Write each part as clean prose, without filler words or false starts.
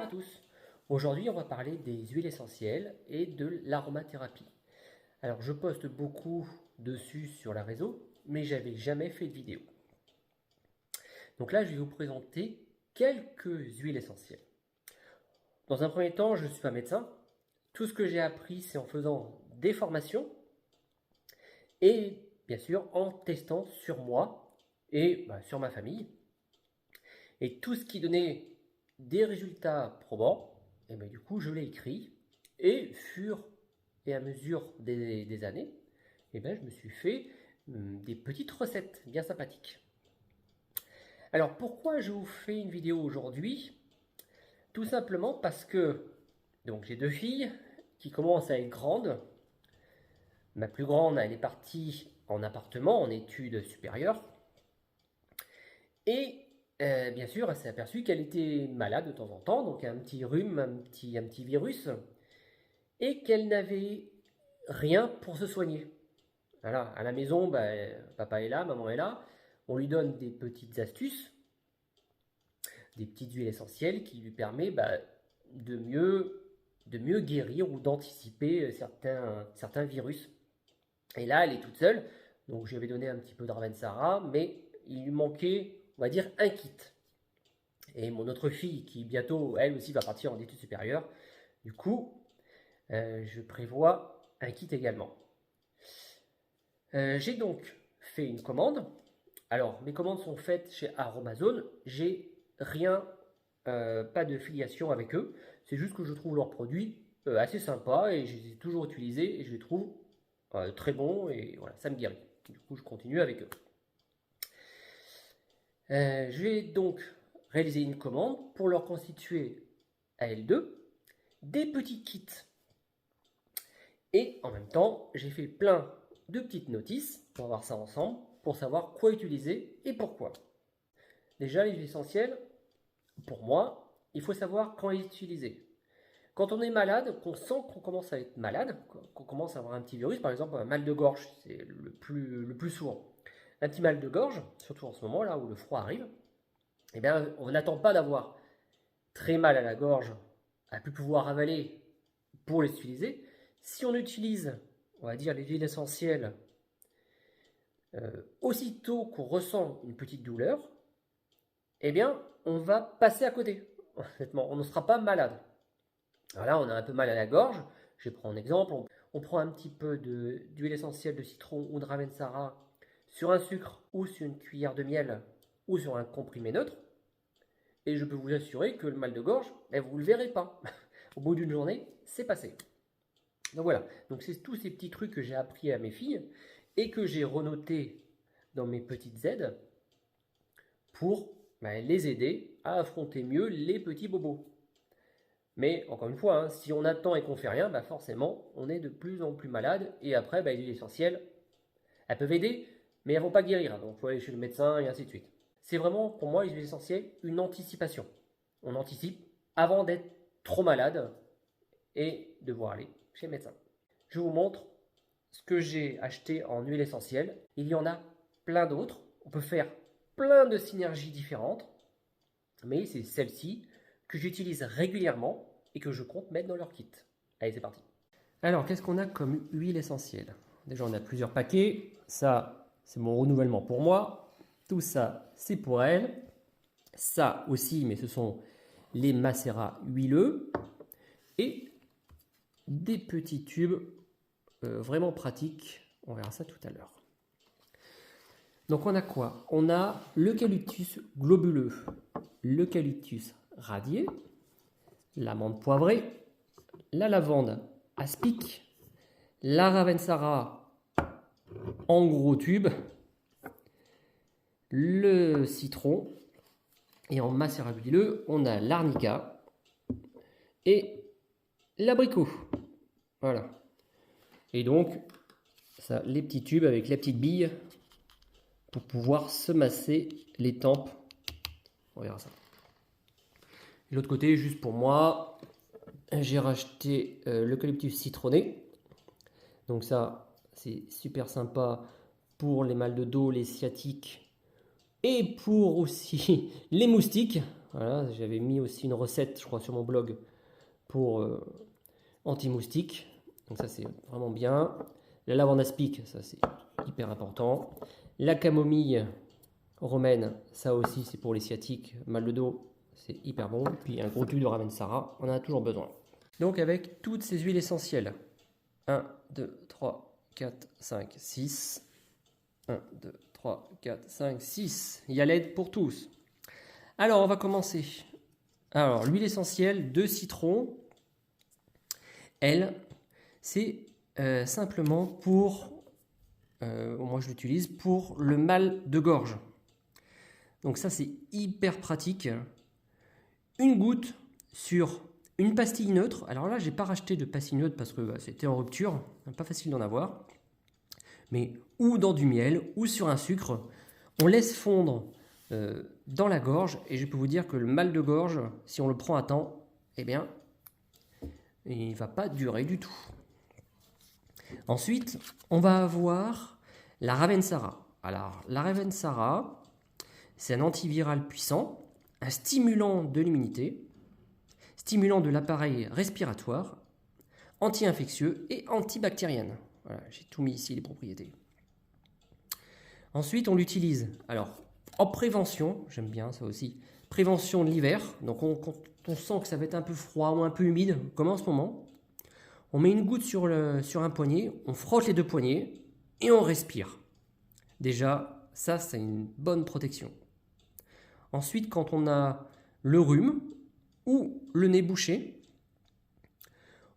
tous. Aujourd'hui, on va parler des huiles essentielles et de l'aromathérapie. Alors, je poste beaucoup dessus sur la réseau, mais j'avais jamais fait de vidéo. Donc là, je vais vous présenter quelques huiles essentielles. Dans un premier temps, je ne suis pas médecin. Tout ce que j'ai appris, c'est en faisant des formations et bien sûr en testant sur moi et sur ma famille. Et tout ce qui donnait des résultats probants, et du coup, je l'ai écrit. Et fur et à mesure des années, je me suis fait des petites recettes bien sympathiques. Alors, pourquoi je vous fais une vidéo aujourd'hui? Tout simplement parce que j'ai deux filles qui commencent à être grandes. Ma plus grande, elle est partie en appartement, en études supérieures. Et bien sûr, elle s'est aperçue qu'elle était malade de temps en temps, donc un petit rhume, un petit virus, et qu'elle n'avait rien pour se soigner. Voilà, à la maison, papa est là, maman est là, on lui donne des petites astuces, des petites huiles essentielles qui lui permettent de mieux guérir ou d'anticiper certains virus. Et là, elle est toute seule, donc je lui avais donné un petit peu de Ravensara, mais il lui manquait, on va dire, un kit. Et mon autre fille, qui bientôt, elle aussi, va partir en études supérieures, du coup, je prévois un kit également. J'ai donc fait une commande. Alors, mes commandes sont faites chez Aromazone. J'ai rien, pas de filiation avec eux. C'est juste que je trouve leurs produits assez sympas et je les ai toujours utilisés et je les trouve très bons et voilà, ça me guérit. Du coup, je continue avec eux. Je vais donc réaliser une commande pour leur constituer à L2 des petits kits. Et en même temps, j'ai fait plein de petites notices pour voir ça ensemble, pour savoir quoi utiliser et pourquoi. Déjà, les huiles essentielles, pour moi, il faut savoir quand les utiliser. Quand on est malade, qu'on sent qu'on commence à être malade, qu'on commence à avoir un petit virus, par exemple un mal de gorge, c'est le plus souvent. Un petit mal de gorge, surtout en ce moment là où le froid arrive, on n'attend pas d'avoir très mal à la gorge, à plus pouvoir avaler pour les utiliser. Si on utilise, on va dire, les huiles essentielles aussitôt qu'on ressent une petite douleur, on va passer à côté. Honnêtement, on ne sera pas malade. Alors là, on a un peu mal à la gorge. Je vais prendre un exemple. On prend un petit peu d'huile essentielle de citron ou de Ravensara sur un sucre ou sur une cuillère de miel ou sur un comprimé neutre. Et je peux vous assurer que le mal de gorge, vous ne le verrez pas. Au bout d'une journée, c'est passé. Donc voilà, donc c'est tous ces petits trucs que j'ai appris à mes filles et que j'ai renotés dans mes petites aides pour les aider à affronter mieux les petits bobos. Mais encore une fois, si on attend et qu'on fait rien, forcément, on est de plus en plus malade. Et après, les huiles essentielles, elles peuvent aider, mais elles ne vont pas guérir. Donc il faut aller chez le médecin et ainsi de suite. C'est vraiment, pour moi, les huiles essentielles, une anticipation. On anticipe avant d'être trop malade et devoir aller chez le médecin. Je vous montre ce que j'ai acheté en huile essentielle. Il y en a plein d'autres. On peut faire plein de synergies différentes. Mais c'est celle-ci que j'utilise régulièrement et que je compte mettre dans leur kit. Allez, c'est parti. Alors, qu'est-ce qu'on a comme huile essentielle? Déjà, on a plusieurs paquets. Ça, c'est mon renouvellement pour moi. Tout ça, c'est pour elle. Ça aussi, mais ce sont les macérats huileux. Et des petits tubes vraiment pratiques. On verra ça tout à l'heure. Donc, on a quoi? On a l'eucalyptus globuleux, l'eucalyptus radié, l'amande poivrée, la lavande aspic, la ravensara en gros tube, le citron et en macérat huileux, on a l'arnica et l'abricot. Voilà. Et donc, ça, les petits tubes avec les petites billes pour pouvoir se masser les tempes. On verra ça. De l'autre côté, juste pour moi, j'ai racheté l'eucalyptus citronné. Donc ça, c'est super sympa pour les mal de dos, les sciatiques et pour aussi les moustiques. Voilà, j'avais mis aussi une recette, je crois, sur mon blog pour anti-moustique. Donc ça, c'est vraiment bien. La lavande aspic, ça c'est hyper important. La camomille romaine, ça aussi c'est pour les sciatiques, mal de dos, c'est hyper bon. Puis un gros tube de Ravensara, on en a toujours besoin. Donc avec toutes ces huiles essentielles, 1, 2, 3, 4, 5, 6. 1, 2, 3, 4, 5, 6. Il y a l'aide pour tous. Alors, on va commencer. Alors, l'huile essentielle de citron, elle, c'est simplement pour, moi je l'utilise pour le mal de gorge. Donc ça, c'est hyper pratique. Une goutte sur une pastille neutre. Alors là, j'ai pas racheté de pastille neutre parce que c'était en rupture, pas facile d'en avoir. Mais ou dans du miel ou sur un sucre, on laisse fondre dans la gorge et je peux vous dire que le mal de gorge, si on le prend à temps, eh bien, il ne va pas durer du tout. Ensuite, on va avoir la Ravensara. Alors, la Ravensara, c'est un antiviral puissant, un stimulant de l'immunité, stimulant de l'appareil respiratoire, anti-infectieux et antibactérienne. Voilà, j'ai tout mis ici les propriétés. Ensuite, on l'utilise alors en prévention, j'aime bien ça aussi, prévention de l'hiver. Donc quand on sent que ça va être un peu froid ou un peu humide, comme en ce moment, on met une goutte sur un poignet, on frotte les deux poignets et on respire. Déjà, ça c'est une bonne protection. Ensuite, quand on a le rhume ou le nez bouché,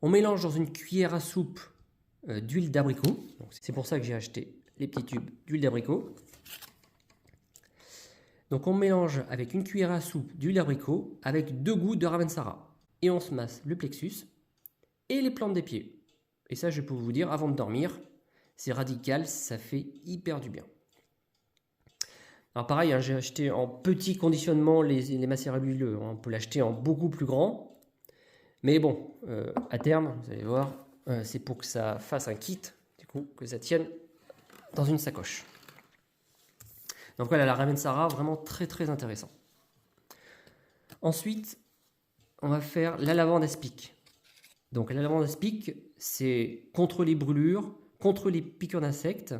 on mélange dans une cuillère à soupe d'huile d'abricot. C'est pour ça que j'ai acheté les petits tubes d'huile d'abricot. Donc on mélange avec une cuillère à soupe d'huile d'abricot avec 2 gouttes de Ravensara. Et on se masse le plexus et les plantes des pieds. Et ça, je peux vous dire, avant de dormir, c'est radical, ça fait hyper du bien. Alors pareil, j'ai acheté en petit conditionnement les macérats huileux. On peut l'acheter en beaucoup plus grand. Mais bon, à terme, vous allez voir, c'est pour que ça fasse un kit, du coup, que ça tienne dans une sacoche. Donc voilà, la Ravensara, vraiment très très intéressant. Ensuite, on va faire la lavande aspic. Donc la lavande aspic, c'est contre les brûlures, contre les piqûres d'insectes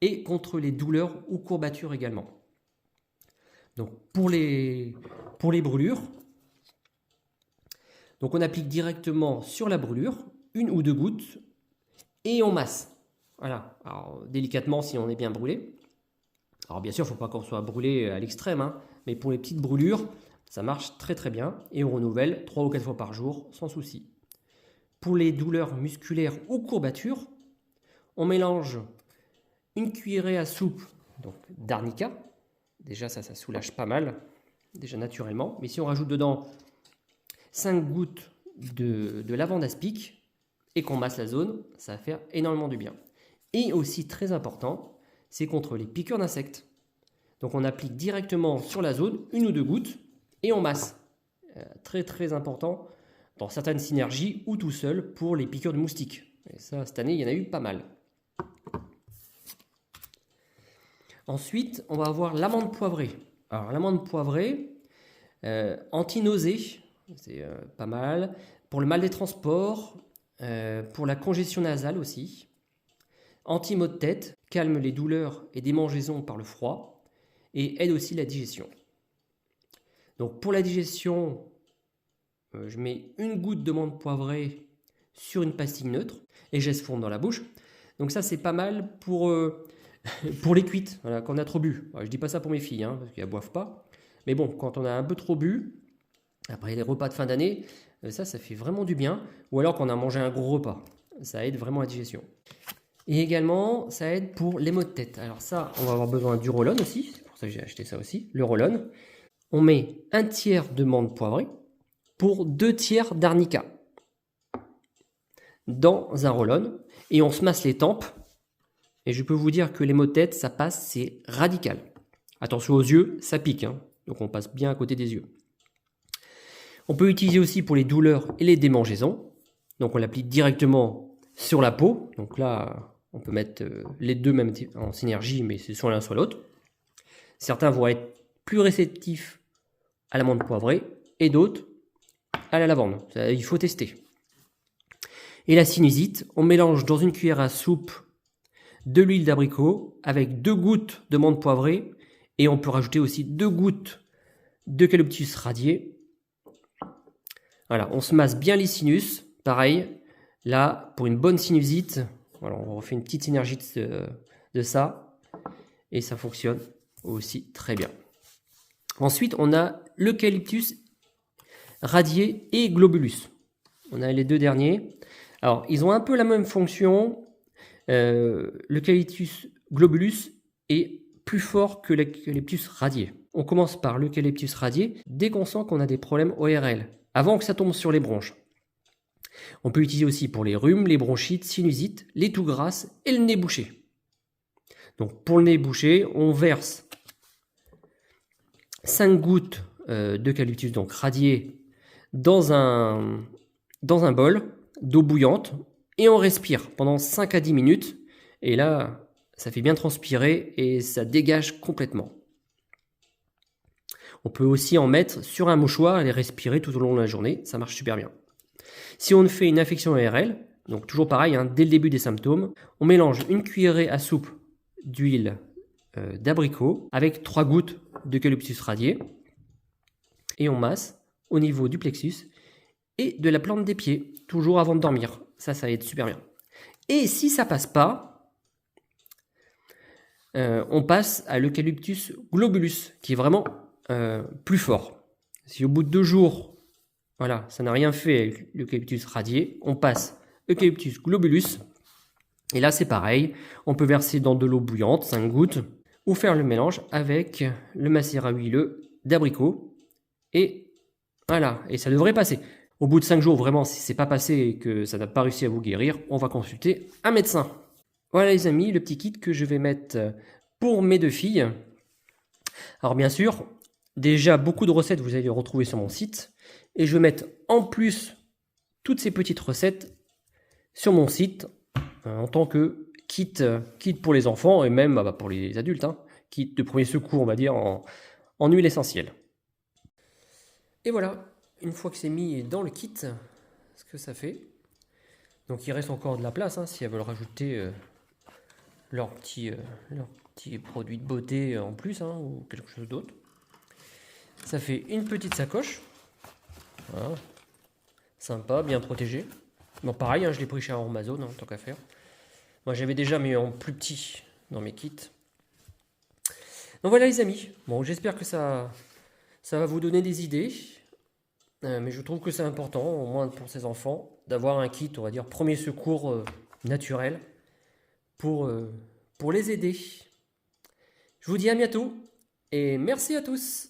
et contre les douleurs ou courbatures également. Donc pour les brûlures, donc on applique directement sur la brûlure, 1 ou 2 gouttes, et on masse. Voilà, alors délicatement si on est bien brûlé. Alors bien sûr, il ne faut pas qu'on soit brûlé à l'extrême, hein, mais pour les petites brûlures, ça marche très très bien et on renouvelle 3 ou 4 fois par jour sans souci. Pour les douleurs musculaires ou courbatures, on mélange une cuillerée à soupe d'arnica. Déjà ça soulage pas mal, déjà naturellement. Mais si on rajoute dedans 5 gouttes de lavande aspic et qu'on masse la zone, ça va faire énormément du bien. Et aussi très important, c'est contre les piqûres d'insectes. Donc on applique directement sur la zone 1 ou 2 gouttes et on masse. Très très important dans certaines synergies ou tout seul pour les piqûres de moustiques. Et ça, cette année, il y en a eu pas mal. Ensuite, on va avoir l'amande poivrée. Alors l'amande poivrée, anti-nausée, c'est pas mal. Pour le mal des transports, pour la congestion nasale aussi. Anti-maux de tête, calme les douleurs et démangeaisons par le froid et aide aussi la digestion. Donc pour la digestion, je mets 1 goutte de menthe poivrée sur une pastille neutre et je laisse fondre dans la bouche. Donc ça c'est pas mal pour les cuites, voilà, quand on a trop bu. Alors, je dis pas ça pour mes filles, hein, parce qu'elles ne boivent pas. Mais bon, quand on a un peu trop bu, après les repas de fin d'année, ça fait vraiment du bien. Ou alors quand on a mangé un gros repas, ça aide vraiment à la digestion. Et également, ça aide pour les maux de tête. Alors ça, on va avoir besoin du Rollon aussi. C'est pour ça que j'ai acheté ça aussi, le Rollon. On met 1 tiers de menthe poivrée pour 2 tiers d'arnica dans un Rollon. Et on se masse les tempes. Et je peux vous dire que les maux de tête, ça passe, c'est radical. Attention aux yeux, ça pique. Hein. Donc on passe bien à côté des yeux. On peut utiliser aussi pour les douleurs et les démangeaisons. Donc on l'applique directement sur la peau. Donc là, on peut mettre les deux même en synergie, mais c'est soit l'un soit l'autre. Certains vont être plus réceptifs à la menthe poivrée et d'autres à la lavande. Ça, il faut tester. Et la sinusite, on mélange dans une cuillère à soupe de l'huile d'abricot avec 2 gouttes de menthe poivrée et on peut rajouter aussi 2 gouttes d'eucalyptus radié. Voilà, on se masse bien les sinus. Pareil, là, pour une bonne sinusite, voilà, on refait une petite synergie de ça et ça fonctionne aussi très bien. Ensuite, on a l'eucalyptus radié et globulus. On a les deux derniers. Alors, ils ont un peu la même fonction. L'eucalyptus globulus est plus fort que l'eucalyptus radié. On commence par l'eucalyptus radié dès qu'on sent qu'on a des problèmes ORL, avant que ça tombe sur les bronches. On peut l'utiliser aussi pour les rhumes, les bronchites, sinusites, les toux grasses et le nez bouché. Donc pour le nez bouché, on verse 5 gouttes d'eucalyptus donc radié dans un bol d'eau bouillante et on respire pendant 5 à 10 minutes. Et là, ça fait bien transpirer et ça dégage complètement. On peut aussi en mettre sur un mouchoir et les respirer tout au long de la journée. Ça marche super bien. Si on fait une infection ARL, donc toujours pareil, hein, dès le début des symptômes, on mélange une cuillerée à soupe d'huile d'abricot avec 3 gouttes d'eucalyptus radié et on masse au niveau du plexus et de la plante des pieds, toujours avant de dormir. Ça aide super bien. Et si ça passe pas, on passe à l'eucalyptus globulus, qui est vraiment plus fort. Si au bout de 2 jours, voilà, ça n'a rien fait avec l'eucalyptus radié, on passe eucalyptus globulus. Et là, c'est pareil. On peut verser dans de l'eau bouillante, 5 gouttes, ou faire le mélange avec le macérat huileux d'abricot. Et voilà, et ça devrait passer. Au bout de 5 jours, vraiment, si c'est pas passé et que ça n'a pas réussi à vous guérir, on va consulter un médecin. Voilà les amis, le petit kit que je vais mettre pour mes 2 filles. Alors bien sûr, déjà beaucoup de recettes vous allez les retrouver sur mon site. Et je vais mettre en plus toutes ces petites recettes sur mon site en tant que kit pour les enfants et même pour les adultes. Hein, kit de premier secours, on va dire, en huile essentielle. Et voilà, une fois que c'est mis dans le kit, ce que ça fait. Donc il reste encore de la place, hein, si elles veulent rajouter leur petit produit de beauté en plus, hein, ou quelque chose d'autre. Ça fait une petite sacoche. Voilà. Sympa, bien protégé. Bon pareil, hein, je l'ai pris chez Amazon, hein, tant qu'à faire. Moi j'avais déjà mis en plus petit dans mes kits. Donc voilà les amis, bon j'espère que ça va vous donner des idées. Mais je trouve que c'est important, au moins pour ces enfants, d'avoir un kit, on va dire, premier secours naturel pour les aider. Je vous dis à bientôt et merci à tous.